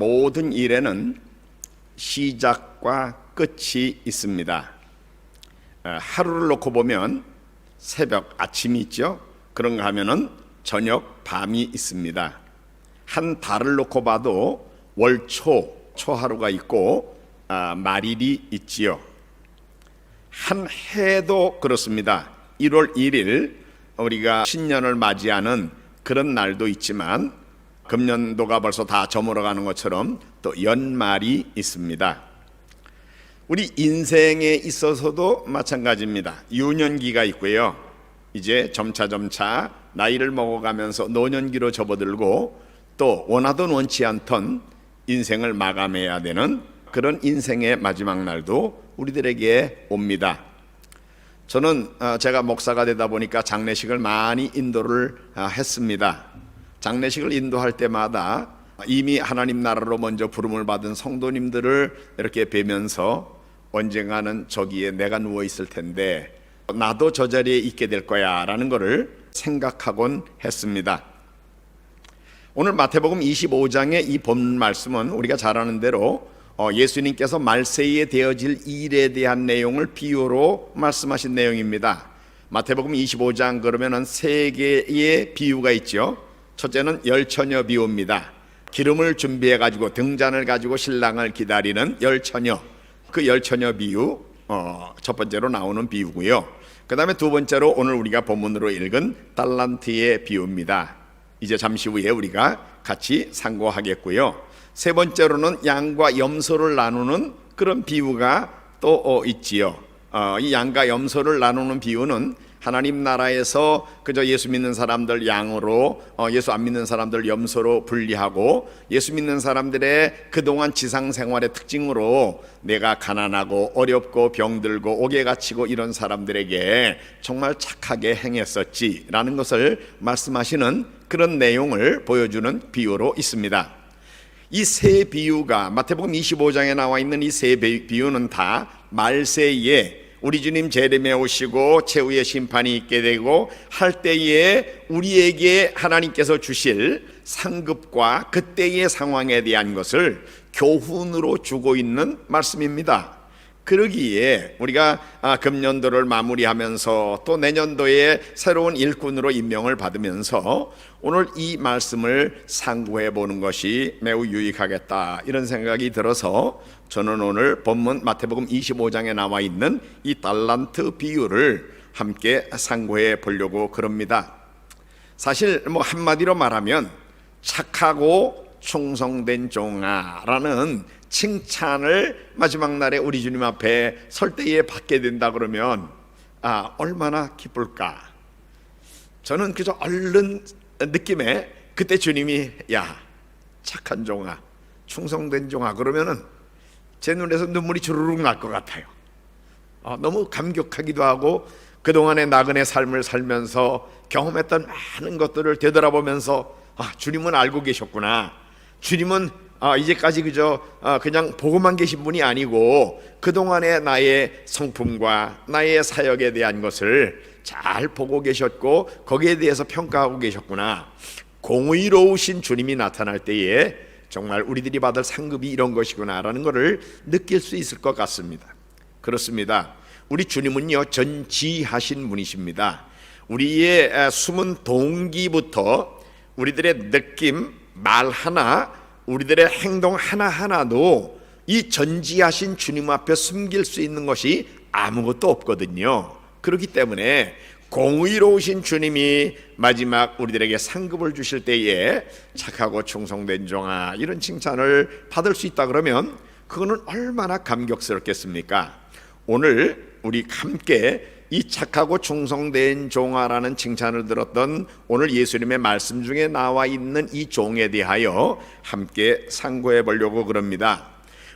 모든 일에는 시작과 끝이 있습니다. 하루를 놓고 보면 새벽, 아침이 있죠. 그런가 하면은 저녁, 밤이 있습니다. 한 달을 놓고 봐도 월초, 초하루가 있고 말일이 있지요. 한 해도 그렇습니다. 1월 1일 우리가 신년을 맞이하는 그런 날도 있지만 금년도가 벌써 다 저물어가는 것처럼 또 연말이 있습니다. 우리 인생에 있어서도 마찬가지입니다. 유년기가 있고요. 이제 점차 나이를 먹어가면서 노년기로 접어들고 또 원하던 원치 않던 인생을 마감해야 되는 그런 인생의 마지막 날도 우리들에게 옵니다. 저는 제가 목사가 되다 보니까 장례식을 많이 인도를 했습니다. 장례식을 인도할 때마다 이미 하나님 나라로 먼저 부름을 받은 성도님들을 이렇게 뵈면서 언젠가는 저기에 내가 누워 있을 텐데 나도 저 자리에 있게 될 거야 라는 것을 생각하곤 했습니다. 오늘 마태복음 25장의 이 본 말씀은 우리가 잘 아는 대로 예수님께서 말세에 되어질 일에 대한 내용을 비유로 말씀하신 내용입니다. 마태복음 25장 그러면은 세 개의 비유가 있죠. 첫째는 열처녀 비유입니다. 기름을 준비해 가지고 등잔을 가지고 신랑을 기다리는 열처녀, 그 열처녀 비유 첫 번째로 나오는 비유고요. 그 다음에 두 번째로 오늘 우리가 본문으로 읽은 달란트의 비유입니다. 이제 잠시 후에 우리가 같이 상고하겠고요. 세 번째로는 양과 염소를 나누는 그런 비유가 또 있지요. 이 양과 염소를 나누는 비유는 하나님 나라에서 그저 예수 믿는 사람들 양으로 예수 안 믿는 사람들 염소로 분리하고 예수 믿는 사람들의 그동안 지상 생활의 특징으로 내가 가난하고 어렵고 병들고 옥에 갇히고 이런 사람들에게 정말 착하게 행했었지라는 것을 말씀하시는 그런 내용을 보여주는 비유로 있습니다. 이 세 비유가 마태복음 25장에 나와 있는 이 세 비유는 다 말세에 우리 주님 재림에 오시고 최후의 심판이 있게 되고 할 때에 우리에게 하나님께서 주실 상급과 그때의 상황에 대한 것을 교훈으로 주고 있는 말씀입니다. 그러기에 우리가 금년도를 마무리하면서 또 내년도에 새로운 일꾼으로 임명을 받으면서 오늘 이 말씀을 상고해 보는 것이 매우 유익하겠다 이런 생각이 들어서 저는 오늘 본문 마태복음 25장에 나와 있는 이 달란트 비유를 함께 상고해 보려고 그럽니다. 사실 한마디로 말하면 착하고 충성된 종아라는 칭찬을 마지막 날에 우리 주님 앞에 설 때에 받게 된다 그러면 얼마나 기쁠까. 저는 그저 얼른 느낌에 그때 주님이 야 착한 종아 충성된 종아 그러면은 제 눈에서 눈물이 주르륵 날 것 같아요. 너무 감격하기도 하고 그동안의 나그네 삶을 살면서 경험했던 많은 것들을 되돌아보면서 주님은 알고 계셨구나. 주님은 이제까지 그냥 보고만 계신 분이 아니고 그동안의 나의 성품과 나의 사역에 대한 것을 잘 보고 계셨고 거기에 대해서 평가하고 계셨구나. 공의로우신 주님이 나타날 때에 정말 우리들이 받을 상급이 이런 것이구나라는 것을 느낄 수 있을 것 같습니다. 그렇습니다. 우리 주님은요 전지하신 분이십니다. 우리의 숨은 동기부터 우리들의 느낌, 말 하나, 우리들의 행동 하나하나도 이 전지하신 주님 앞에 숨길 수 있는 것이 아무것도 없거든요. 그렇기 때문에 공의로우신 주님이 마지막 우리들에게 상급을 주실 때에 착하고 충성된 종아 이런 칭찬을 받을 수 있다 그러면 그거는 얼마나 감격스럽겠습니까? 오늘 우리 함께 이 착하고 충성된 종아라는 칭찬을 들었던 오늘 예수님의 말씀 중에 나와 있는 이 종에 대하여 함께 상고해 보려고 그럽니다.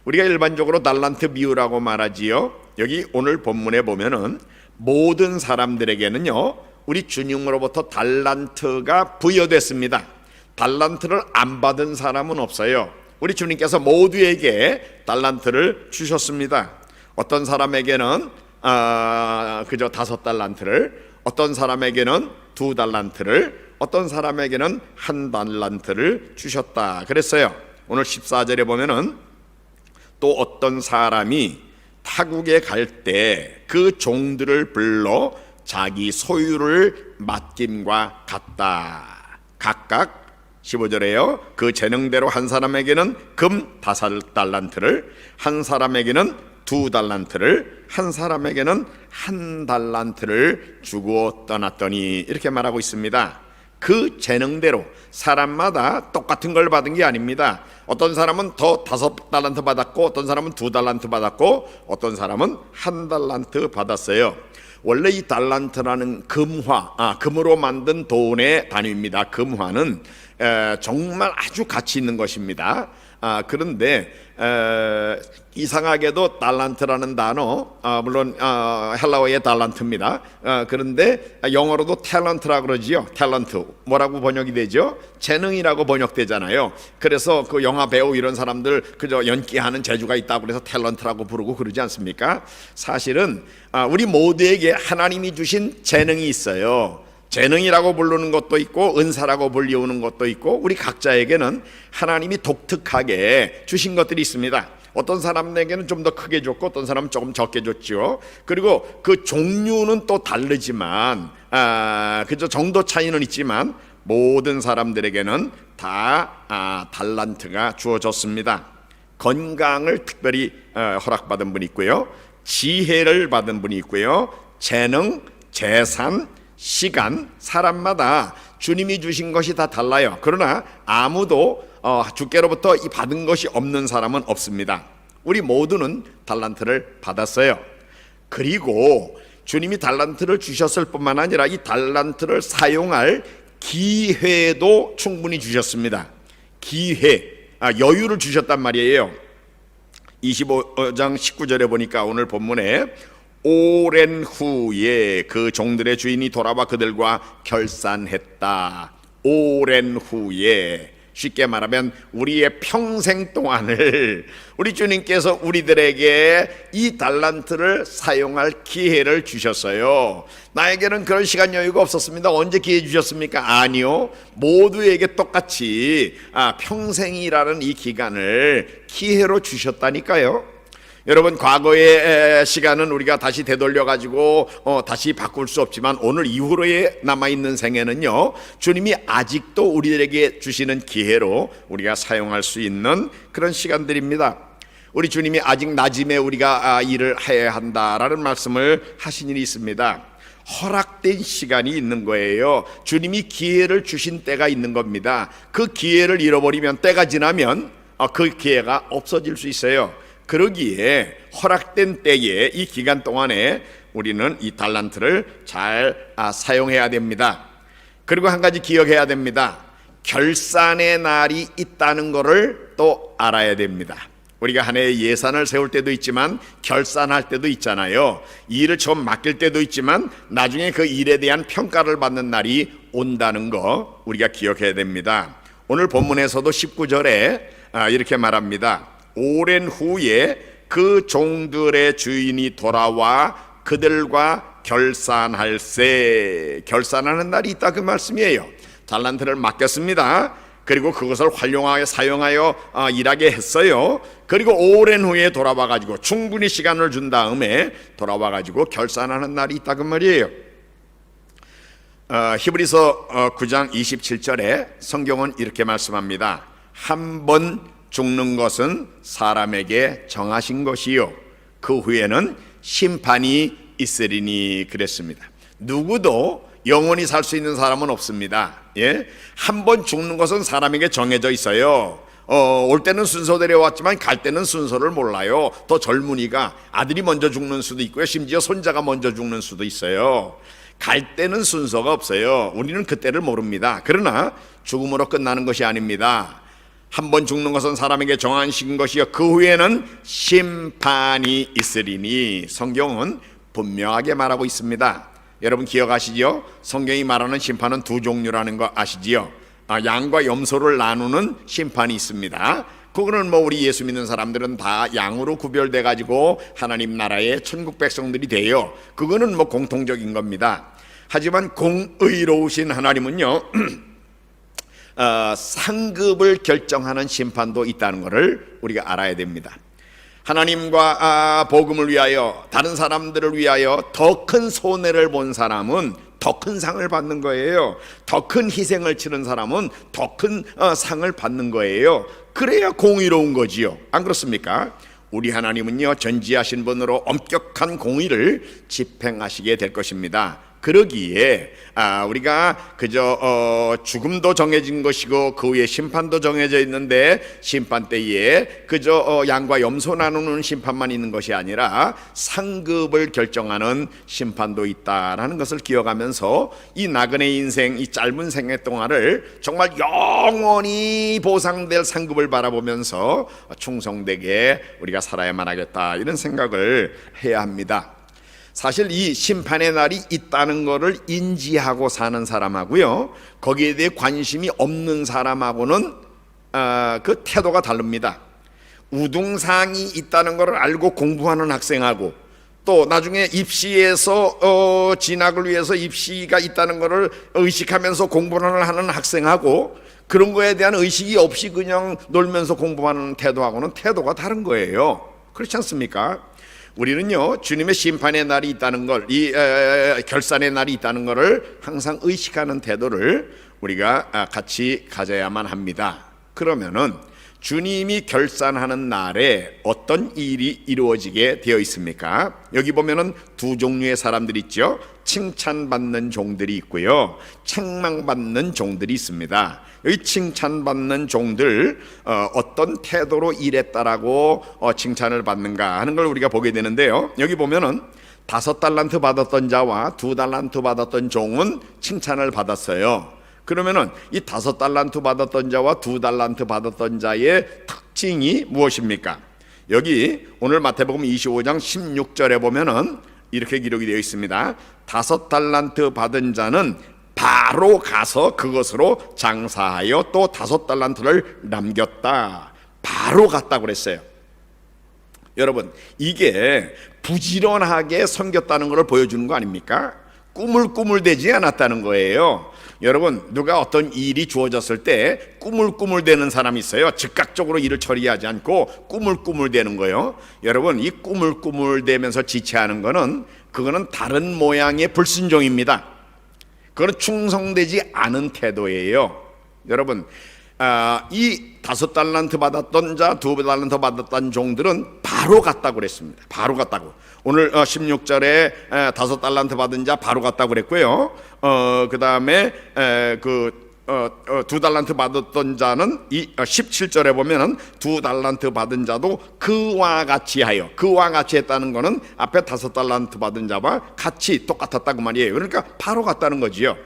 우리가 일반적으로 달란트 비유라고 말하지요. 여기 오늘 본문에 보면은 모든 사람들에게는요 우리 주님으로부터 달란트가 부여됐습니다. 달란트를 안 받은 사람은 없어요. 우리 주님께서 모두에게 달란트를 주셨습니다. 어떤 사람에게는 그저 5달란트를, 어떤 사람에게는 2달란트를, 어떤 사람에게는 1달란트를 주셨다 그랬어요. 오늘 14절에 보면은 또 어떤 사람이 타국에 갈 때 그 종들을 불러 자기 소유를 맡김과 같다. 각각 15절에요. 그 재능대로 한 사람에게는 금 5달란트를, 한 사람에게는 2달란트를, 한 사람에게는 1달란트를 주고 떠났더니 이렇게 말하고 있습니다. 그 재능대로 사람마다 똑같은 걸 받은 게 아닙니다. 어떤 사람은 더 5달란트 받았고, 어떤 사람은 2달란트 받았고, 어떤 사람은 1달란트 받았어요. 원래 이 달란트라는 금으로 만든 돈의 단위입니다. 금화는 정말 아주 가치 있는 것입니다. 그런데 이상하게도 달란트라는 단어, 물론 헬라어의 달란트입니다. 그런데 영어로도 탤런트라고 그러지요. 탤런트 뭐라고 번역이 되죠? 재능이라고 번역되잖아요. 그래서 그 영화 배우 이런 사람들 그저 연기하는 재주가 있다고 그래서 탤런트라고 부르고 그러지 않습니까? 사실은 우리 모두에게 하나님이 주신 재능이 있어요. 재능이라고 부르는 것도 있고 은사라고 불리우는 것도 있고, 우리 각자에게는 하나님이 독특하게 주신 것들이 있습니다. 어떤 사람에게는 좀 더 크게 줬고 어떤 사람은 조금 적게 줬죠. 그리고 그 종류는 또 다르지만 그저 정도 차이는 있지만 모든 사람들에게는 다 달란트가 주어졌습니다. 건강을 특별히 허락받은 분이 있고요, 지혜를 받은 분이 있고요, 재능, 재산, 시간, 사람마다 주님이 주신 것이 다 달라요. 그러나 아무도 주께로부터 이 받은 것이 없는 사람은 없습니다. 우리 모두는 달란트를 받았어요. 그리고 주님이 달란트를 주셨을 뿐만 아니라 이 달란트를 사용할 기회도 충분히 주셨습니다. 기회, 여유를 주셨단 말이에요. 25장 19절에 보니까 오늘 본문에 오랜 후에 그 종들의 주인이 돌아와 그들과 결산했다. 오랜 후에, 쉽게 말하면 우리의 평생 동안을 우리 주님께서 우리들에게 이 달란트를 사용할 기회를 주셨어요. 나에게는 그런 시간 여유가 없었습니다. 언제 기회 주셨습니까? 아니요, 모두에게 똑같이 평생이라는 이 기간을 기회로 주셨다니까요. 여러분, 과거의 시간은 우리가 다시 되돌려 가지고 다시 바꿀 수 없지만 오늘 이후로의 남아있는 생애는요, 주님이 아직도 우리들에게 주시는 기회로 우리가 사용할 수 있는 그런 시간들입니다. 우리 주님이 아직 낮임에 우리가 일을 해야 한다라는 말씀을 하신 일이 있습니다. 허락된 시간이 있는 거예요. 주님이 기회를 주신 때가 있는 겁니다. 그 기회를 잃어버리면, 때가 지나면 그 기회가 없어질 수 있어요. 그러기에 허락된 때에 이 기간 동안에 우리는 이 달란트를 잘 사용해야 됩니다. 그리고 한 가지 기억해야 됩니다. 결산의 날이 있다는 것을 또 알아야 됩니다. 우리가 한 해에 예산을 세울 때도 있지만 결산할 때도 있잖아요. 일을 처음 맡길 때도 있지만 나중에 그 일에 대한 평가를 받는 날이 온다는 거 우리가 기억해야 됩니다. 오늘 본문에서도 19절에 이렇게 말합니다. 오랜 후에 그 종들의 주인이 돌아와 그들과 결산할세. 결산하는 날이 있다, 그 말씀이에요. 달란트를 맡겼습니다. 그리고 그것을 활용하여 사용하여 일하게 했어요. 그리고 오랜 후에 돌아와 가지고 충분히 시간을 준 다음에 돌아와 가지고 결산하는 날이 있다, 그 말이에요. 히브리서 9장 27절에 성경은 이렇게 말씀합니다. 한 번 죽는 것은 사람에게 정하신 것이요 그 후에는 심판이 있으리니 그랬습니다. 누구도 영원히 살 수 있는 사람은 없습니다. 한 번 죽는 것은 사람에게 정해져 있어요. 올 때는 순서대로 왔지만 갈 때는 순서를 몰라요. 더 젊은이가 아들이 먼저 죽는 수도 있고요, 심지어 손자가 먼저 죽는 수도 있어요. 갈 때는 순서가 없어요. 우리는 그때를 모릅니다. 그러나 죽음으로 끝나는 것이 아닙니다. 한 번 죽는 것은 사람에게 정하신 것이요 그 후에는 심판이 있으리니, 성경은 분명하게 말하고 있습니다. 여러분 기억하시죠? 성경이 말하는 심판은 두 종류라는 거 아시지요? 양과 염소를 나누는 심판이 있습니다. 그거는 우리 예수 믿는 사람들은 다 양으로 구별돼 가지고 하나님 나라의 천국 백성들이 돼요. 그거는 공통적인 겁니다. 하지만 공의로우신 하나님은요 상급을 결정하는 심판도 있다는 것을 우리가 알아야 됩니다. 하나님과 복음을 위하여, 다른 사람들을 위하여 더 큰 손해를 본 사람은 더 큰 상을 받는 거예요. 더 큰 희생을 치른 사람은 더 큰 상을 받는 거예요. 그래야 공의로운 거지요. 안 그렇습니까? 우리 하나님은요, 전지하신 분으로 엄격한 공의를 집행하시게 될 것입니다. 그러기에 우리가 그저 죽음도 정해진 것이고 그 위에 심판도 정해져 있는데, 심판 때에 그저 양과 염소 나누는 심판만 있는 것이 아니라 상급을 결정하는 심판도 있다라는 것을 기억하면서 이 나그네 인생, 이 짧은 생애 동안을 정말 영원히 보상될 상급을 바라보면서 충성되게 우리가 살아야만 하겠다, 이런 생각을 해야 합니다. 사실 이 심판의 날이 있다는 것을 인지하고 사는 사람하고요, 거기에 대해 관심이 없는 사람하고는 그 태도가 다릅니다. 우등상이 있다는 것을 알고 공부하는 학생하고, 또 나중에 입시에서 진학을 위해서 입시가 있다는 것을 의식하면서 공부를 하는 학생하고, 그런 거에 대한 의식이 없이 그냥 놀면서 공부하는 태도하고는 태도가 다른 거예요. 그렇지 않습니까? 우리는요, 주님의 심판의 날이 있다는 걸, 이 결산의 날이 있다는 것을 항상 의식하는 태도를 우리가 같이 가져야만 합니다. 그러면은 주님이 결산하는 날에 어떤 일이 이루어지게 되어 있습니까? 여기 보면은 두 종류의 사람들이 있죠. 칭찬받는 종들이 있고요, 책망받는 종들이 있습니다. 여기 칭찬받는 종들, 어떤 태도로 일했다라고 칭찬을 받는가 하는 걸 우리가 보게 되는데요, 여기 보면은 5달란트 받았던 자와 2달란트 받았던 종은 칭찬을 받았어요. 그러면은 이 5달란트 받았던 자와 2달란트 받았던 자의 특징이 무엇입니까? 여기 오늘 마태복음 25장 16절에 보면은 이렇게 기록이 되어 있습니다. 5달란트 받은 자는 바로 가서 그것으로 장사하여 또 5달란트를 남겼다. 바로 갔다고 그랬어요. 여러분, 이게 부지런하게 섬겼다는 것을 보여주는 거 아닙니까? 꾸물꾸물대지 않았다는 거예요. 여러분, 누가 어떤 일이 주어졌을 때 꾸물꾸물대는 사람이 있어요. 즉각적으로 일을 처리하지 않고 꾸물꾸물대는 거예요. 여러분, 이 꾸물꾸물대면서 지체하는 거는, 그거는 다른 모양의 불순종입니다. 그건 충성되지 않은 태도예요. 여러분, 이 5달란트 받았던 자, 2달란트 받았던 종들은 바로 갔다고 그랬습니다. 바로 갔다고. 오늘 16절에 5달란트 받은 자 바로 갔다고 그랬고요. 그 다음에 2달란트 받았던 자는 이 17절에 보면은 2달란트 받은 자도 그와 같이 하여, 그와 같이 했다는 거는 앞에 5달란트 받은 자와 같이 똑같았다고 말이에요. 그러니까 바로 갔다는 거지요.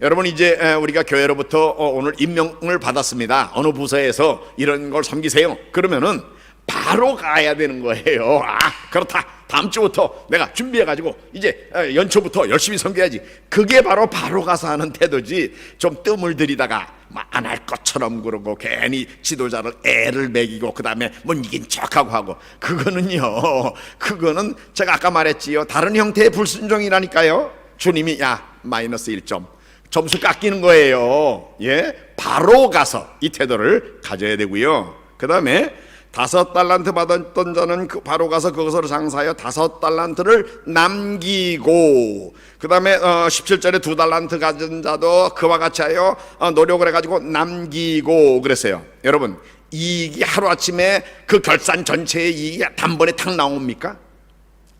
여러분, 이제 우리가 교회로부터 오늘 임명을 받았습니다. 어느 부서에서 이런 걸 섬기세요. 그러면은 바로 가야 되는 거예요. 그렇다, 다음 주부터 내가 준비해가지고 이제 연초부터 열심히 섬겨야지. 그게 바로 가서 하는 태도지, 좀 뜸을 들이다가 안 할 것처럼 그러고 괜히 지도자를 애를 먹이고 그 다음에 뭐 이긴 척하고 하고, 그거는요, 그거는 제가 아까 말했지요, 다른 형태의 불순종이라니까요. 주님이 마이너스 1점 점수 깎이는 거예요. 예, 바로 가서 이 태도를 가져야 되고요. 그 다음에 5달란트 받았던 자는 바로 가서 그것으로 장사하여 5달란트를 남기고, 그 다음에 17절에 2달란트 가진 자도 그와 같이 하여 노력을 해가지고 남기고 그랬어요. 여러분, 이익이 하루아침에 그 결산 전체의 이익이 단번에 탁 나옵니까?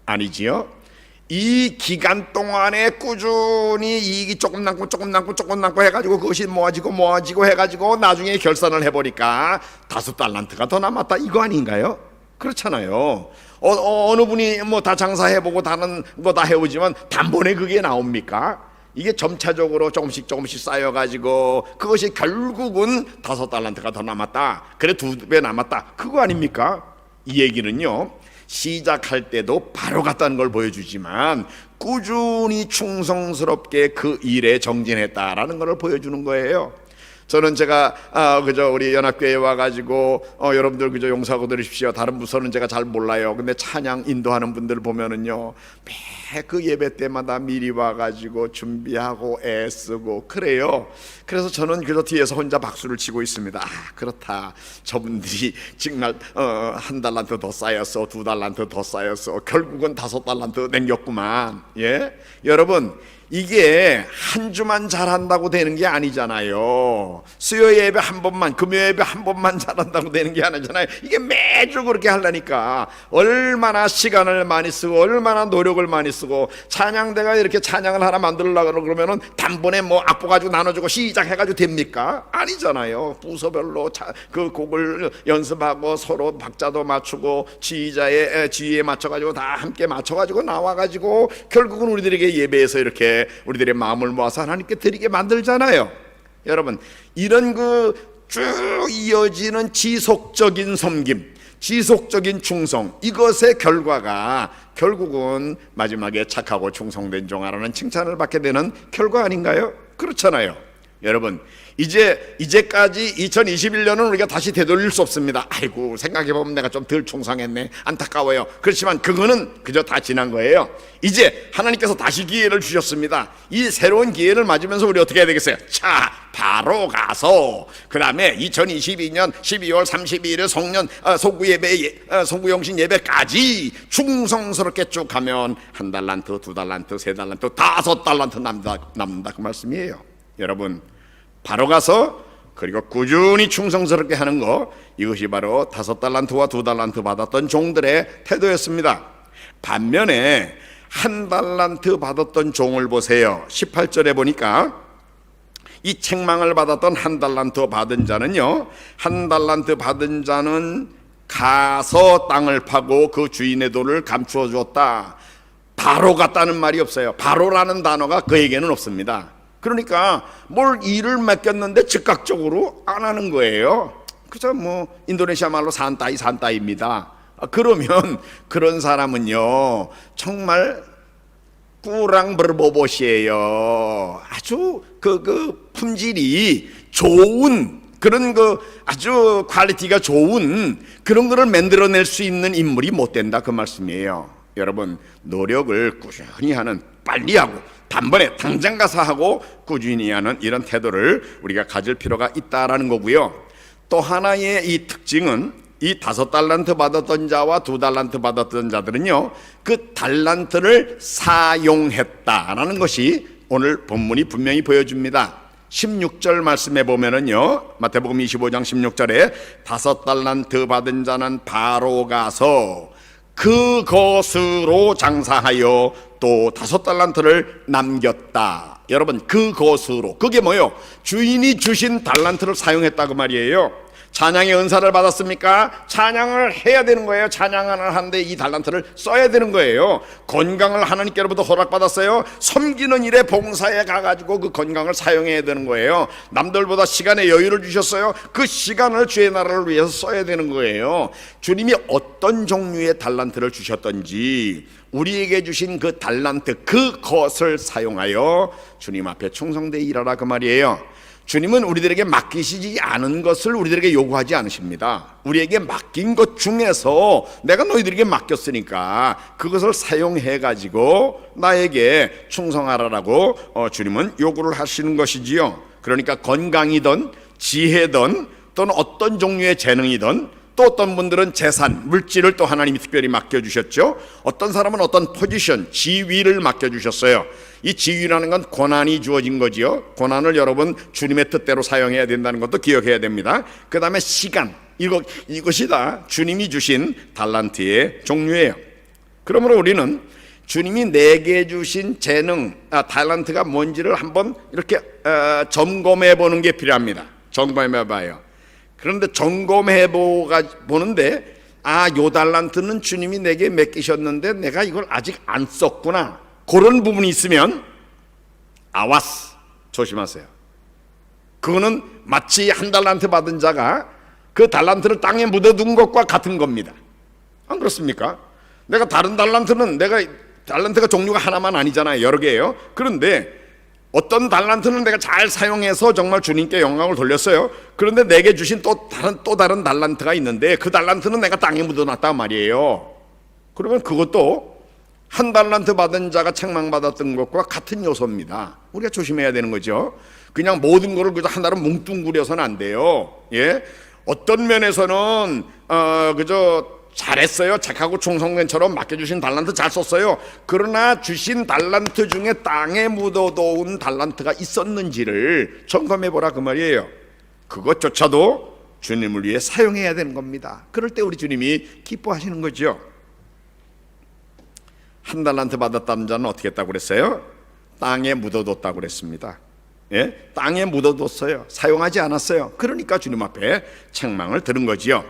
아니지요. 이 기간 동안에 꾸준히 이익이 조금 남고 해가지고 그것이 모아지고 해가지고 나중에 결산을 해보니까 5달란트가 더 남았다, 이거 아닌가요? 그렇잖아요. 어느 분이 뭐 다 장사해보고 다른 거 다 해오지만 단번에 그게 나옵니까? 이게 점차적으로 조금씩 쌓여가지고 그것이 결국은 5달란트가 더 남았다, 그래 2배 남았다, 그거 아닙니까? 이 얘기는요, 시작할 때도 바로 갔다는 걸 보여주지만 꾸준히 충성스럽게 그 일에 정진했다라는 것을 보여주는 거예요. 저는 제가 그저 우리 연합교회에 와가지고 여러분들 그저 용서하고 들으십시오. 다른 부서는 제가 잘 몰라요. 근데 찬양 인도하는 분들 보면은요, 매 그 예배 때마다 미리 와가지고 준비하고 애쓰고 그래요. 그래서 저는 그저 뒤에서 혼자 박수를 치고 있습니다. 그렇다. 저분들이 정말 한 달란트 더 쌓였어, 두 달란트 더 쌓였어, 결국은 5달란트 남겼구만. 예, 여러분. 이게 한 주만 잘한다고 되는 게 아니잖아요. 수요 예배 한 번만, 금요 예배 한 번만 잘한다고 되는 게 아니잖아요. 이게 매주 그렇게 하려니까 얼마나 시간을 많이 쓰고 얼마나 노력을 많이 쓰고, 찬양대가 이렇게 찬양을 하나 만들려고 그러면은 단번에 뭐 악보 가지고 나눠주고 시작해가지고 됩니까? 아니잖아요. 부서별로 그 곡을 연습하고 서로 박자도 맞추고 지휘자의 지휘에 맞춰가지고 다 함께 맞춰가지고 나와가지고 결국은 우리들에게 예배에서 이렇게 우리들의 마음을 모아서 하나님께 드리게 만들잖아요. 여러분, 이런 그 쭉 이어지는 지속적인 섬김, 지속적인 충성, 이것의 결과가 결국은 마지막에 착하고 충성된 종아라는 칭찬을 받게 되는 결과 아닌가요? 그렇잖아요. 여러분, 이제까지 2021년은 우리가 다시 되돌릴 수 없습니다. 아이고, 생각해보면 내가 좀 덜 충성했네, 안타까워요. 그렇지만 그거는 그저 다 지난 거예요. 이제 하나님께서 다시 기회를 주셨습니다. 이 새로운 기회를 맞으면서 우리 어떻게 해야 되겠어요? 자, 바로 가서 그 다음에 2022년 12월 32일에 송구영신 예배까지 충성스럽게 쭉 가면 1달란트, 2달란트, 3달란트, 5달란트 남는다 그 말씀이에요. 여러분, 바로 가서 그리고 꾸준히 충성스럽게 하는 거, 이것이 바로 5달란트와 2달란트 받았던 종들의 태도였습니다. 반면에 1달란트 받았던 종을 보세요. 18절에 보니까 이 책망을 받았던 1달란트 받은 자는요, 1달란트 받은 자는 가서 땅을 파고 그 주인의 돈을 감추어 주었다. 바로 갔다는 말이 없어요. 바로라는 단어가 그에게는 없습니다. 그러니까 뭘 일을 맡겼는데 즉각적으로 안 하는 거예요. 그저 뭐 인도네시아 말로 산따이입니다. 그러면 그런 사람은요, 정말 꾸랑버르보봇이에요. 아주 그 품질이 좋은 그런 그 아주 퀄리티가 좋은 그런 거를 만들어낼 수 있는 인물이 못 된다 그 말씀이에요. 여러분, 노력을 꾸준히 하는, 빨리 하고 단번에 당장 가서 하고 꾸준히 하는 이런 태도를 우리가 가질 필요가 있다라는 거고요. 또 하나의 이 특징은 이 5달란트 받았던 자와 2달란트 받았던 자들은요, 그 달란트를 사용했다라는 것이 오늘 본문이 분명히 보여줍니다. 16절 말씀에 보면은요, 마태복음 25장 16절에 5달란트 받은 자는 바로 가서 그것으로 장사하여 또 5달란트를 남겼다. 여러분, 그것으로, 그게 뭐예요? 주인이 주신 달란트를 사용했다 그 말이에요. 찬양의 은사를 받았습니까? 찬양을 해야 되는 거예요. 찬양을 하는데 이 달란트를 써야 되는 거예요. 건강을 하나님께로부터 허락받았어요. 섬기는 일에 봉사에 가가지고 그 건강을 사용해야 되는 거예요. 남들보다 시간에 여유를 주셨어요. 그 시간을 주의 나라를 위해서 써야 되는 거예요. 주님이 어떤 종류의 달란트를 주셨던지 우리에게 주신 그 달란트, 그것을 사용하여 주님 앞에 충성되어 일하라 그 말이에요. 주님은 우리들에게 맡기시지 않은 것을 우리들에게 요구하지 않으십니다. 우리에게 맡긴 것 중에서 내가 너희들에게 맡겼으니까 그것을 사용해 가지고 나에게 충성하라라고 주님은 요구를 하시는 것이지요. 그러니까 건강이든 지혜든 또는 어떤 종류의 재능이든, 또 어떤 분들은 재산, 물질을 또 하나님이 특별히 맡겨주셨죠. 어떤 사람은 어떤 포지션, 지위를 맡겨주셨어요. 이 지위라는 건 권한이 주어진 거지요. 권한을 여러분 주님의 뜻대로 사용해야 된다는 것도 기억해야 됩니다. 그 다음에 시간, 이것이 다 주님이 주신 달란트의 종류예요. 그러므로 우리는 주님이 내게 주신 재능, 달란트가 뭔지를 한번 이렇게 점검해 보는 게 필요합니다. 점검해 봐요. 그런데 점검해 보는데, 요 달란트는 주님이 내게 맡기셨는데 내가 이걸 아직 안 썼구나, 그런 부분이 있으면 아와스, 조심하세요. 그거는 마치 1달란트 받은 자가 그 달란트를 땅에 묻어둔 것과 같은 겁니다. 안 그렇습니까? 내가 다른 달란트는, 내가 달란트가 종류가 하나만 아니잖아요. 여러 개예요. 그런데 어떤 달란트는 내가 잘 사용해서 정말 주님께 영광을 돌렸어요. 그런데 내게 주신 또 다른 달란트가 있는데 그 달란트는 내가 땅에 묻어놨단 말이에요. 그러면 그것도 한 달란트 받은 자가 책망받았던 것과 같은 요소입니다. 우리가 조심해야 되는 거죠. 그냥 모든 것을 그저 하나로 뭉뚱그려서는 안 돼요. 예? 어떤 면에서는 그저 잘했어요. 착하고 충성된처럼 맡겨주신 달란트 잘 썼어요. 그러나 주신 달란트 중에 땅에 묻어놓은 달란트가 있었는지를 점검해보라 그 말이에요. 그것조차도 주님을 위해 사용해야 되는 겁니다. 그럴 때 우리 주님이 기뻐하시는 거죠. 한 달란트 받았다는 자는 어떻게 했다고 그랬어요? 땅에 묻어뒀다고 그랬습니다. 예? 땅에 묻어뒀어요. 사용하지 않았어요. 그러니까 주님 앞에 책망을 들은 거지요.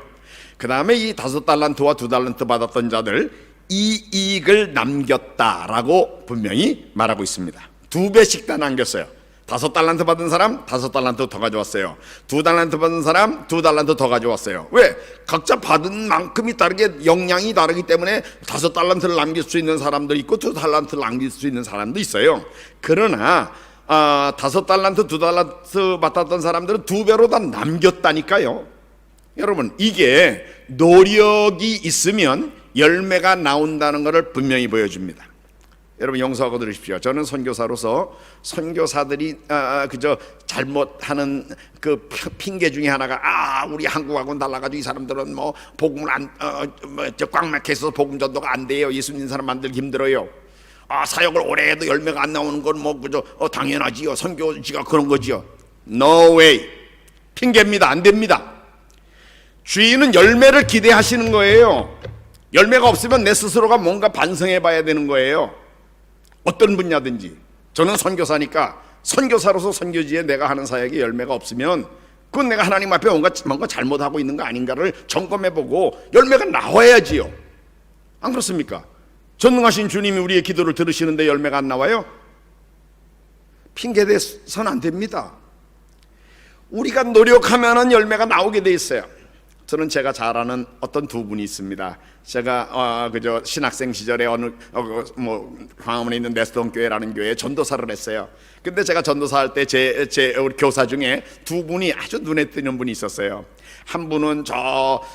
그 다음에 이 5달란트와 2달란트 받았던 자들 이 이익을 남겼다라고 분명히 말하고 있습니다. 2배씩 다 남겼어요. 5달란트 받은 사람 5달란트 더 가져왔어요. 2달란트 받은 사람 2달란트 더 가져왔어요. 왜? 각자 받은 만큼이 다르게 영향이 다르기 때문에 5달란트를 남길 수 있는 사람도 있고 2달란트를 남길 수 있는 사람도 있어요. 그러나 5달란트 2달란트 받았던 사람들은 2배로 다 남겼다니까요. 여러분, 이게 노력이 있으면 열매가 나온다는 것을 분명히 보여줍니다. 여러분 용서하고 들으십시오. 저는 선교사로서 선교사들이 그저 잘못하는 그 핑계 중에 하나가 우리 한국하고는 달라가지고 이 사람들은 뭐 복음을 꽉 막혀서 복음 전도가 안 돼요. 예수 믿는 사람 만들기 힘들어요. 사역을 오래 해도 열매가 안 나오는 건 뭐 그저 당연하지요. 선교지가 그런 거지요. No way. 핑계입니다. 안 됩니다. 주인은 열매를 기대하시는 거예요. 열매가 없으면 내 스스로가 뭔가 반성해 봐야 되는 거예요. 어떤 분야든지. 저는 선교사니까 선교사로서 선교지에 내가 하는 사역에 열매가 없으면 그건 내가 하나님 앞에 뭔가 잘못하고 있는 거 아닌가를 점검해보고 열매가 나와야지요. 안 그렇습니까? 전능하신 주님이 우리의 기도를 들으시는데 열매가 안 나와요? 핑계대서는 안 됩니다. 우리가 노력하면 열매가 나오게 돼 있어요. 저는 제가 잘 아는 어떤 2분이 있습니다. 제가 그저 신학생 시절에 어느 광화문에 있는 네스동 교회라는 교회에 전도사를 했어요. 근데 제가 전도사할 때 제 우리 교사 중에 2분이 아주 눈에 띄는 분이 있었어요. 한 분은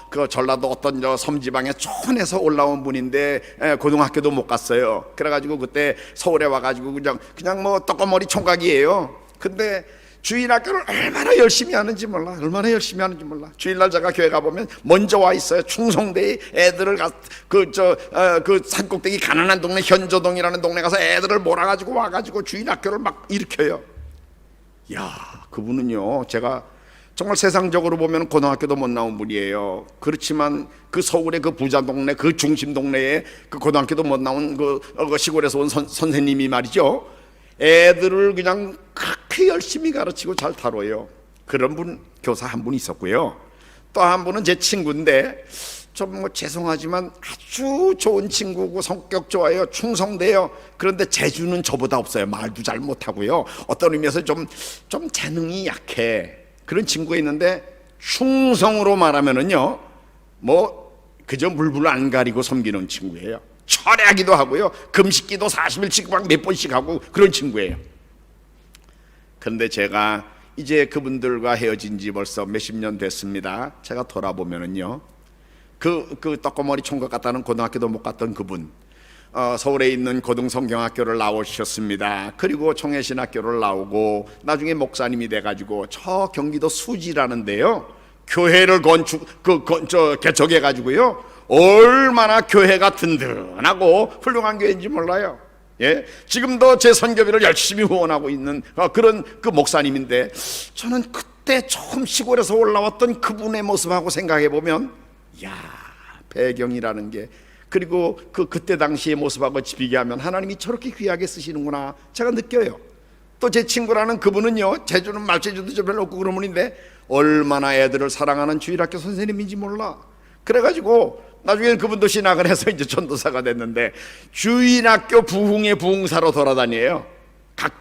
그 전라도 어떤 섬지방에 촌에서 올라온 분인데 고등학교도 못 갔어요. 그래가지고 그때 서울에 와가지고 그냥 뭐 떡거머리 총각이에요. 근데 주일학교를 얼마나 열심히 하는지 몰라. 주일날 제가 교회 가보면 먼저 와 있어요. 충성대에 애들을 그 산꼭대기 가난한 동네 현조동이라는 동네 가서 애들을 몰아가지고 와가지고 주일학교를 막 일으켜요. 야, 그분은요, 제가 정말 세상적으로 보면 고등학교도 못 나온 분이에요. 그렇지만 그 서울의 그 부자 동네, 그 중심 동네에 그 고등학교도 못 나온 그 시골에서 온 선생님이 말이죠. 애들을 그냥 그렇게 열심히 가르치고 잘 다뤄요. 그런 분 교사 한 분 있었고요. 또 한 분은 제 친구인데 좀 죄송하지만 아주 좋은 친구고 성격 좋아요. 충성돼요. 그런데 재주는 저보다 없어요. 말도 잘 못하고요. 어떤 의미에서 좀 재능이 약해. 그런 친구가 있는데 충성으로 말하면은요, 그저 물불 안 가리고 섬기는 친구예요. 철회하기도 하고요. 금식기도 40일씩 막 몇 번씩 하고 그런 친구예요. 그런데 제가 이제 그분들과 헤어진 지 벌써 몇십 년 됐습니다. 제가 돌아보면은요, 그 떡거머리 총각 같다는 고등학교도 못 갔던 그분, 서울에 있는 고등성경학교를 나오셨습니다. 그리고 청해신학교를 나오고 나중에 목사님이 돼가지고 저 경기도 수지라는데요, 교회를 개척해가지고요, 얼마나 교회가 든든하고 훌륭한 교회인지 몰라요. 예, 지금도 제 선교비를 열심히 후원하고 있는 그런 그 목사님인데, 저는 그때 처음 시골에서 올라왔던 그분의 모습하고 생각해 보면, 야, 배경이라는 게, 그리고 그때 당시의 모습하고 비교하면 하나님이 저렇게 귀하게 쓰시는구나 제가 느껴요. 또 제 친구라는 그분은요, 재주는 말재주도 좀 별로 없고 그런 분인데 얼마나 애들을 사랑하는 주일학교 선생님인지 몰라. 그래가지고 나중에 그분도 신학을 해서 이제 전도사가 됐는데 주일학교 부흥의 부흥사로 돌아다녀요. 각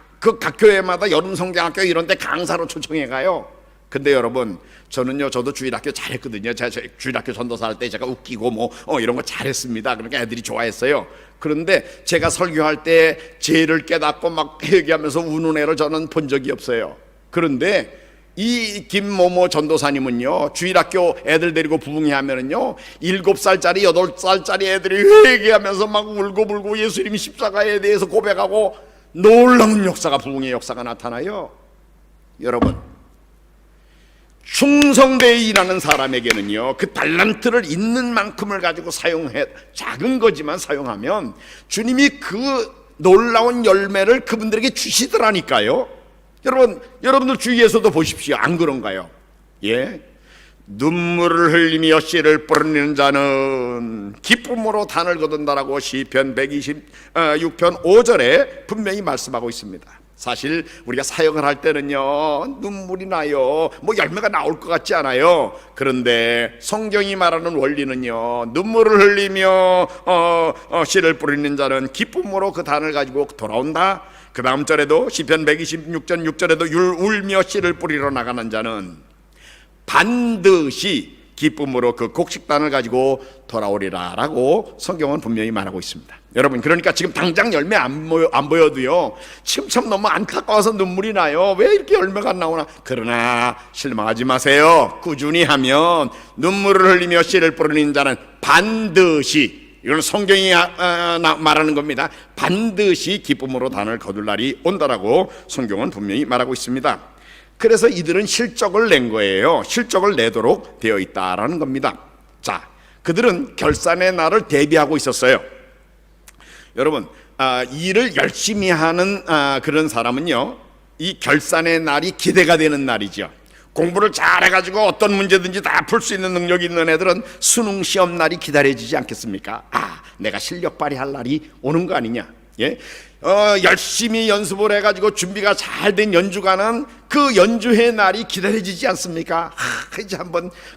교회마다 여름성경학교 이런 데 강사로 초청해 가요. 근데 여러분, 저도 주일학교 잘했거든요. 제가 주일학교 전도사 할 때 제가 웃기고 이런 거 잘했습니다. 그러니까 애들이 좋아했어요. 그런데 제가 설교할 때 죄를 깨닫고 막 회개하면서 우는 애를 저는 본 적이 없어요. 그런데 이 김모모 전도사님은요, 주일학교 애들 데리고 부흥회 하면은요, 7살짜리 8살짜리 애들이 회개하면서 막 울고불고 예수님이 십자가에 대해서 고백하고 놀라운 역사가, 부흥의 역사가 나타나요. 여러분, 충성되이 일하는 사람에게는요, 그 달란트를 있는 만큼을 가지고 작은 거지만 사용하면 주님이 그 놀라운 열매를 그분들에게 주시더라니까요. 여러분들 주위에서도 보십시오. 안 그런가요? 예. 눈물을 흘리며 씨를 뿌리는 자는 기쁨으로 단을 거둔다라고 시편 126편 5절에 분명히 말씀하고 있습니다. 사실 우리가 사역을 할 때는요, 눈물이 나요. 열매가 나올 것 같지 않아요. 그런데 성경이 말하는 원리는요, 눈물을 흘리며 씨를 뿌리는 자는 기쁨으로 그 단을 가지고 돌아온다. 그 다음 절에도 시편 126편 6절에도 울며 씨를 뿌리러 나가는 자는 반드시 기쁨으로 그 곡식단을 가지고 돌아오리라 라고 성경은 분명히 말하고 있습니다. 여러분, 그러니까 지금 당장 열매 안 보여도요, 지금 참 너무 안타까워서 눈물이 나요. 왜 이렇게 열매가 안 나오나. 그러나 실망하지 마세요. 꾸준히 하면 눈물을 흘리며 씨를 뿌리는 자는 반드시, 이건 성경이 말하는 겁니다. 반드시 기쁨으로 단을 거둘 날이 온다라고 성경은 분명히 말하고 있습니다. 그래서 이들은 실적을 낸 거예요. 실적을 내도록 되어 있다라는 겁니다. 자, 그들은 결산의 날을 대비하고 있었어요. 여러분, 일을 열심히 하는 그런 사람은요, 이 결산의 날이 기대가 되는 날이죠. 공부를 잘해가지고 어떤 문제든지 다 풀 수 있는 능력이 있는 애들은 수능 시험 날이 기다려지지 않겠습니까? 내가 실력 발휘할 날이 오는 거 아니냐. 예? 열심히 연습을 해가지고 준비가 잘 된 연주가는 그 연주회 날이 기다려지지 않습니까? 이제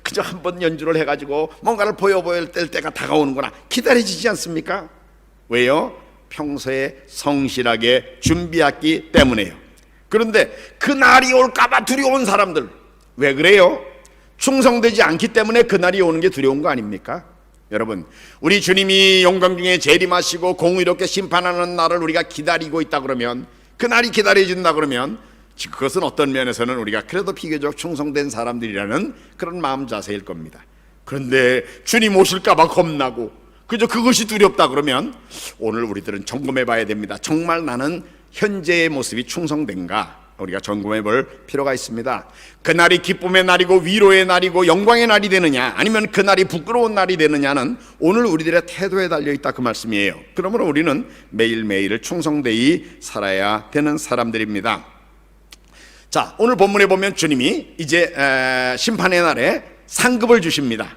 그저 한번 연주를 해가지고 뭔가를 보여야 될 때가 다가오는구나. 기다려지지 않습니까? 왜요? 평소에 성실하게 준비했기 때문에요. 그런데 그 날이 올까봐 두려운 사람들, 왜 그래요? 충성되지 않기 때문에 그 날이 오는 게 두려운 거 아닙니까? 여러분, 우리 주님이 영광 중에 재림하시고 공의롭게 심판하는 날을 우리가 기다리고 있다 그러면, 그 날이 기다려진다 그러면, 그것은 어떤 면에서는 우리가 그래도 비교적 충성된 사람들이라는 그런 마음 자세일 겁니다. 그런데 주님 오실까 봐 겁나고 그저 그것이 두렵다 그러면 오늘 우리들은 점검해 봐야 됩니다. 정말 나는 현재의 모습이 충성된가? 우리가 점검해 볼 필요가 있습니다. 그날이 기쁨의 날이고 위로의 날이고 영광의 날이 되느냐, 아니면 그날이 부끄러운 날이 되느냐는 오늘 우리들의 태도에 달려있다, 그 말씀이에요. 그러므로 우리는 매일매일을 충성되이 살아야 되는 사람들입니다. 자, 오늘 본문에 보면 주님이 이제 심판의 날에 상급을 주십니다.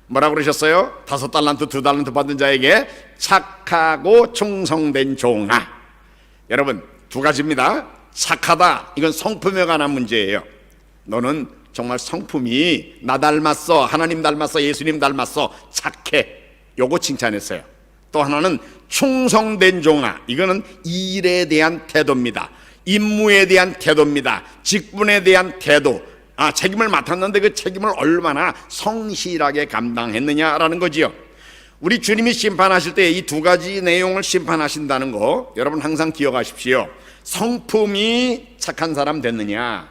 뭐라고 그러셨어요? 5달란트 2달란트 받은 자에게 착하고 충성된 종아. 여러분, 두 가지입니다. 착하다, 이건 성품에 관한 문제예요. 너는 정말 성품이 나 닮았어, 하나님 닮았어, 예수님 닮았어, 착해. 요거 칭찬했어요. 또 하나는 충성된 종아, 이거는 일에 대한 태도입니다. 임무에 대한 태도입니다. 직분에 대한 태도. 책임을 맡았는데 그 책임을 얼마나 성실하게 감당했느냐라는 거지요. 우리 주님이 심판하실 때 이 두 가지 내용을 심판하신다는 거 여러분 항상 기억하십시오. 성품이 착한 사람 됐느냐,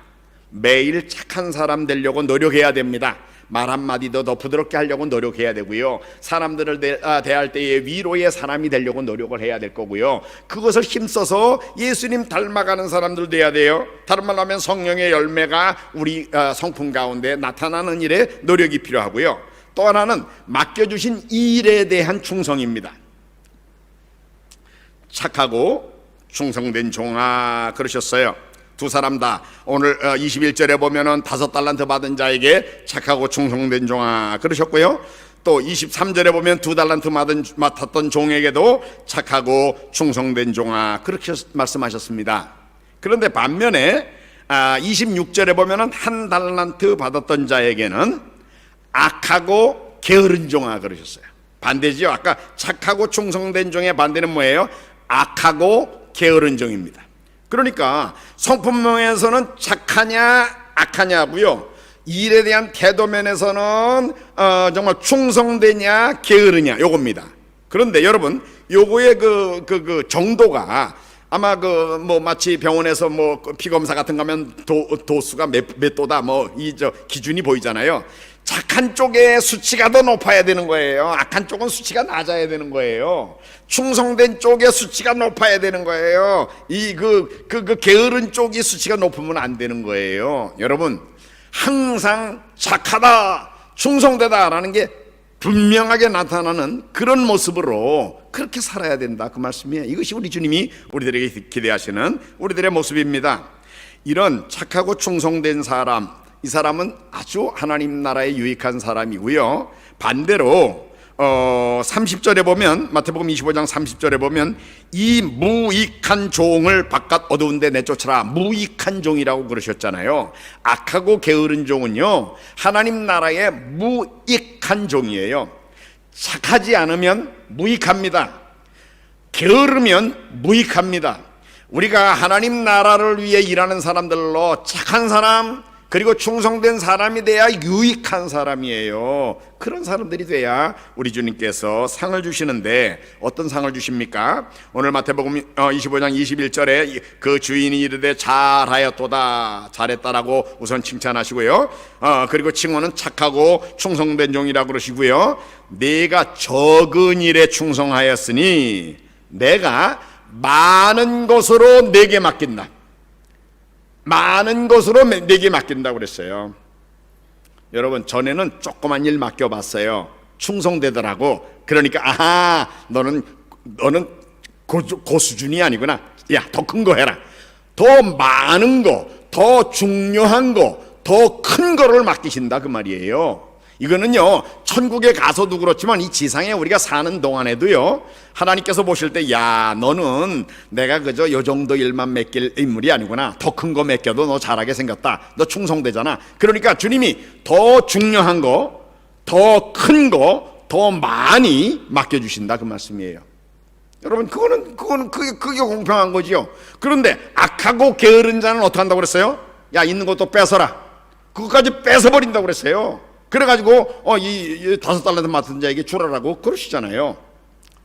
매일 착한 사람 되려고 노력해야 됩니다. 말 한마디도 더 부드럽게 하려고 노력해야 되고요. 사람들을 대할 때에 위로의 사람이 되려고 노력을 해야 될 거고요. 그것을 힘써서 예수님 닮아가는 사람들 돼야 돼요. 다른 말로 하면 성령의 열매가 우리 성품 가운데 나타나는 일에 노력이 필요하고요. 또 하나는 맡겨주신 일에 대한 충성입니다. 착하고 충성된 종아 그러셨어요. 두 사람 다 오늘 21절에 보면은 5달란트 받은 자에게 착하고 충성된 종아 그러셨고요. 또 23절에 보면 2달란트 맡았던 종에게도 착하고 충성된 종아 그렇게 말씀하셨습니다. 그런데 반면에 26절에 보면은 1달란트 받았던 자에게는 악하고 게으른 종아 그러셨어요. 반대지요. 아까 착하고 충성된 종의 반대는 뭐예요? 악하고 게으른 종입니다. 그러니까 성품명에서는 착하냐 악하냐고요? 일에 대한 태도 면에서는 정말 충성되냐 게으르냐 요겁니다. 그런데 여러분 요거의 그 정도가 아마 마치 병원에서 피검사 같은 거 하면 도수가 몇 도다 기준이 보이잖아요. 착한 쪽의 수치가 더 높아야 되는 거예요. 악한 쪽은 수치가 낮아야 되는 거예요. 충성된 쪽의 수치가 높아야 되는 거예요. 게으른 쪽이 수치가 높으면 안 되는 거예요. 여러분, 항상 착하다, 충성되다라는 게 분명하게 나타나는 그런 모습으로 그렇게 살아야 된다, 그 말씀이에요. 이것이 우리 주님이 우리들에게 기대하시는 우리들의 모습입니다. 이런 착하고 충성된 사람, 이 사람은 아주 하나님 나라에 유익한 사람이고요. 반대로 30절에 보면, 마태복음 25장 30절에 보면, 이 무익한 종을 바깥 어두운 데 내쫓아라, 무익한 종이라고 그러셨잖아요. 악하고 게으른 종은요, 하나님 나라의 무익한 종이에요. 착하지 않으면 무익합니다. 게으르면 무익합니다. 우리가 하나님 나라를 위해 일하는 사람들로 착한 사람, 그리고 충성된 사람이 돼야 유익한 사람이에요. 그런 사람들이 돼야 우리 주님께서 상을 주시는데, 어떤 상을 주십니까? 오늘 마태복음 25장 21절에 그 주인이 이르되 잘하였도다, 잘했다라고 우선 칭찬하시고요. 그리고 칭호는 착하고 충성된 종이라고 그러시고요. 내가 적은 일에 충성하였으니 내가 많은 것으로 내게 맡긴다. 많은 것으로 내게 맡긴다고 그랬어요. 여러분, 전에는 조그만 일 맡겨봤어요. 충성되더라고. 그러니까 너는 고수준이 아니구나. 야, 더 큰 거 해라. 더 많은 거, 더 중요한 거, 더 큰 거를 맡기신다, 그 말이에요. 이거는요, 천국에 가서도 그렇지만 이 지상에 우리가 사는 동안에도요, 하나님께서 보실 때, 야, 너는 내가 그저 요 정도 일만 맡길 인물이 아니구나. 더 큰 거 맡겨도 너 잘하게 생겼다. 너 충성되잖아. 그러니까 주님이 더 중요한 거, 더 큰 거, 더 많이 맡겨주신다, 그 말씀이에요. 여러분, 그게 공평한 거지요. 그런데 악하고 게으른 자는 어떻게 한다고 그랬어요? 야, 있는 것도 뺏어라. 그것까지 뺏어버린다고 그랬어요. 그래가지고 이 5달란트 맡은 자에게 주라라고 그러시잖아요.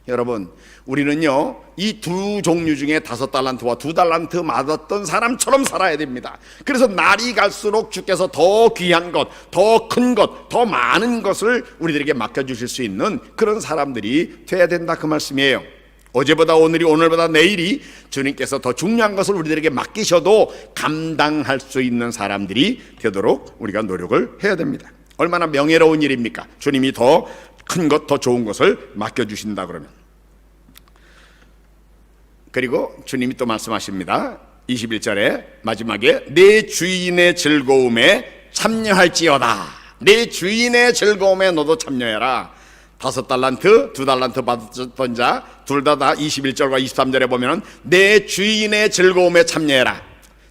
여러분, 우리는요, 이 두 종류 중에 5달란트와 2달란트 받았던 사람처럼 살아야 됩니다. 그래서 날이 갈수록 주께서 더 귀한 것, 더 큰 것, 더 많은 것을 우리들에게 맡겨주실 수 있는 그런 사람들이 돼야 된다, 그 말씀이에요. 어제보다 오늘이, 오늘보다 내일이 주님께서 더 중요한 것을 우리들에게 맡기셔도 감당할 수 있는 사람들이 되도록 우리가 노력을 해야 됩니다. 얼마나 명예로운 일입니까? 주님이 더 큰 것, 더 좋은 것을 맡겨주신다 그러면. 그리고 주님이 또 말씀하십니다. 21절에 마지막에 내 주인의 즐거움에 참여할지어다. 내 주인의 즐거움에 너도 참여해라. 5달란트, 2달란트 받았던 자 둘 다 21절과 23절에 보면 내 주인의 즐거움에 참여해라.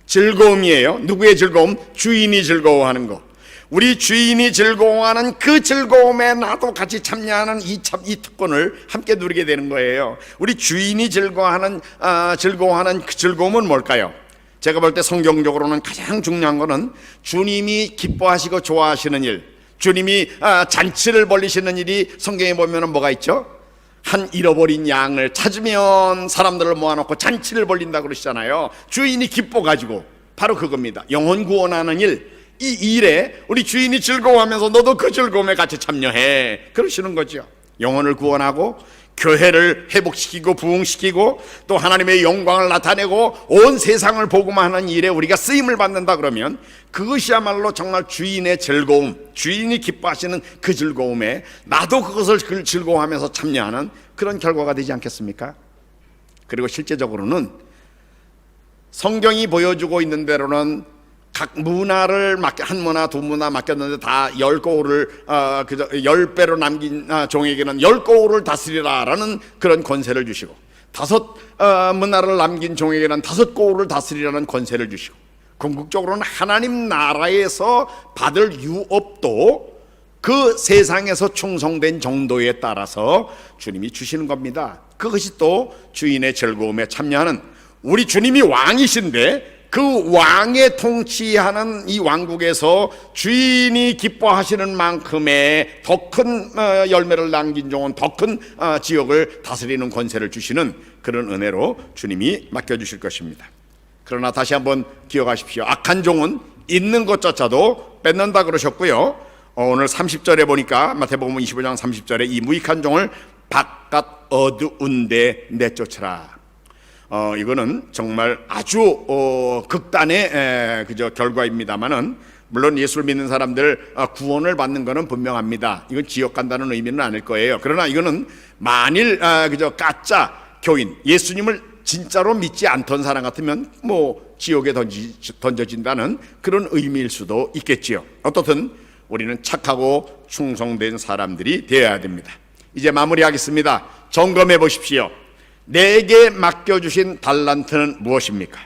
즐거움이에요. 누구의 즐거움? 주인이 즐거워하는 거. 우리 주인이 즐거워하는 그 즐거움에 나도 같이 참여하는 이 특권을 함께 누리게 되는 거예요. 우리 주인이 즐거워하는 그 즐거움은 뭘까요? 제가 볼 때 성경적으로는 가장 중요한 거는 주님이 기뻐하시고 좋아하시는 일, 주님이 잔치를 벌리시는 일이 성경에 보면 뭐가 있죠? 한 잃어버린 양을 찾으면 사람들을 모아놓고 잔치를 벌린다 그러시잖아요. 주인이 기뻐가지고 바로 그겁니다. 영혼 구원하는 일, 이 일에 우리 주인이 즐거워하면서 너도 그 즐거움에 같이 참여해, 그러시는 거죠. 영혼을 구원하고 교회를 회복시키고 부흥시키고 또 하나님의 영광을 나타내고 온 세상을 복음화 하는 일에 우리가 쓰임을 받는다 그러면 그것이야말로 정말 주인의 즐거움, 주인이 기뻐하시는 그 즐거움에 나도 그것을 즐거워하면서 참여하는 그런 결과가 되지 않겠습니까? 그리고 실제적으로는 성경이 보여주고 있는 대로는 각 문화를 한 문화, 두 문화 맡겼는데 다 10고울을 10배로 남긴 종에게는 10고울을 다스리라라는 그런 권세를 주시고 5 문화를 남긴 종에게는 5고울을 다스리라는 권세를 주시고 궁극적으로는 하나님 나라에서 받을 유업도 그 세상에서 충성된 정도에 따라서 주님이 주시는 겁니다. 그것이 또 주인의 즐거움에 참여하는, 우리 주님이 왕이신데 그 왕의 통치하는 이 왕국에서 주인이 기뻐하시는 만큼의 더 큰 열매를 남긴 종은 더 큰 지역을 다스리는 권세를 주시는 그런 은혜로 주님이 맡겨주실 것입니다. 그러나 다시 한번 기억하십시오. 악한 종은 있는 것조차도 뺏는다 그러셨고요. 오늘 30절에 보니까 마태복음 25장 30절에 이 무익한 종을 바깥 어두운 데 내쫓으라. 이거는 정말 아주 극단의 결과입니다만은, 물론 예수를 믿는 사람들 구원을 받는 것은 분명합니다. 이건 지옥 간다는 의미는 아닐 거예요. 그러나 이거는 만일 가짜 교인, 예수님을 진짜로 믿지 않던 사람 같으면 뭐 지옥에 던져진다는 그런 의미일 수도 있겠지요. 어떻든 우리는 착하고 충성된 사람들이 되어야 됩니다. 이제 마무리하겠습니다. 점검해 보십시오. 내게 맡겨주신 달란트는 무엇입니까?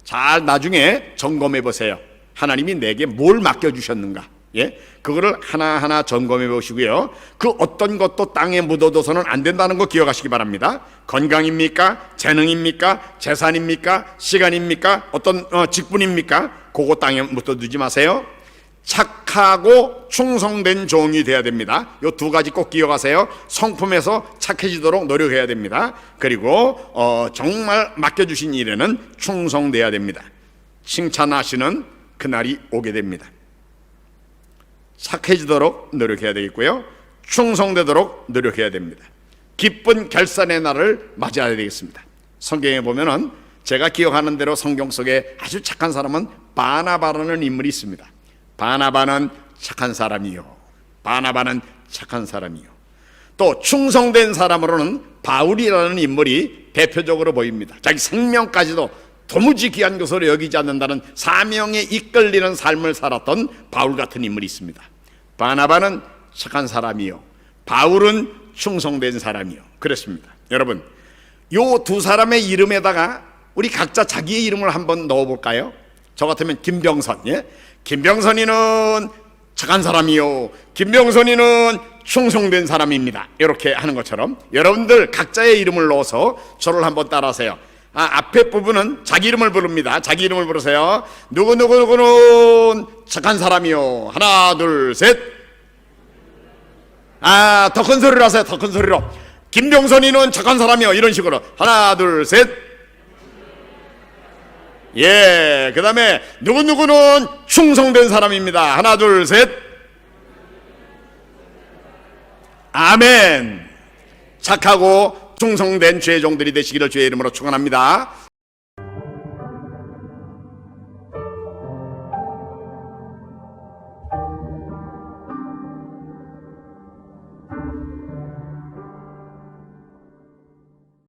잘 나중에 점검해 보세요. 하나님이 내게 뭘 맡겨주셨는가? 그거를 하나하나 점검해 보시고요. 그 어떤 것도 땅에 묻어둬서는 안 된다는 거 기억하시기 바랍니다. 건강입니까? 재능입니까? 재산입니까? 시간입니까? 어떤 직분입니까? 그거 땅에 묻어두지 마세요. 착하고 충성된 종이 되어야 됩니다. 이 두 가지 꼭 기억하세요. 성품에서 착해지도록 노력해야 됩니다. 그리고 정말 맡겨주신 일에는 충성돼야 됩니다. 칭찬하시는 그날이 오게 됩니다. 착해지도록 노력해야 되겠고요. 충성되도록 노력해야 됩니다. 기쁜 결산의 날을 맞이해야 되겠습니다. 성경에 보면은 제가 기억하는 대로 성경 속에 아주 착한 사람은 바나바라는 인물이 있습니다. 바나바는 착한 사람이요. 바나바는 착한 사람이요. 또 충성된 사람으로는 바울이라는 인물이 대표적으로 보입니다. 자기 생명까지도 도무지 귀한 것으로 여기지 않는다는 사명에 이끌리는 삶을 살았던 바울 같은 인물이 있습니다. 바나바는 착한 사람이요, 바울은 충성된 사람이요. 그렇습니다. 여러분, 요 두 사람의 이름에다가 우리 각자 자기의 이름을 한번 넣어볼까요? 저 같으면 김병선, 김병선이는 착한 사람이요, 김병선이는 충성된 사람입니다. 이렇게 하는 것처럼 여러분들 각자의 이름을 넣어서 저를 한번 따라하세요. 앞에 부분은 자기 이름을 부릅니다. 자기 이름을 부르세요. 누구누구는 착한 사람이요. 하나, 둘, 셋. 더 큰 소리로 하세요. 더 큰 소리로. 김병선이는 착한 사람이요. 이런 식으로. 하나, 둘, 셋. 그 다음에 누구누구는 충성된 사람입니다. 하나, 둘, 셋. 아멘. 착하고 충성된 주의 종들이 되시기를 주의 이름으로 축원합니다.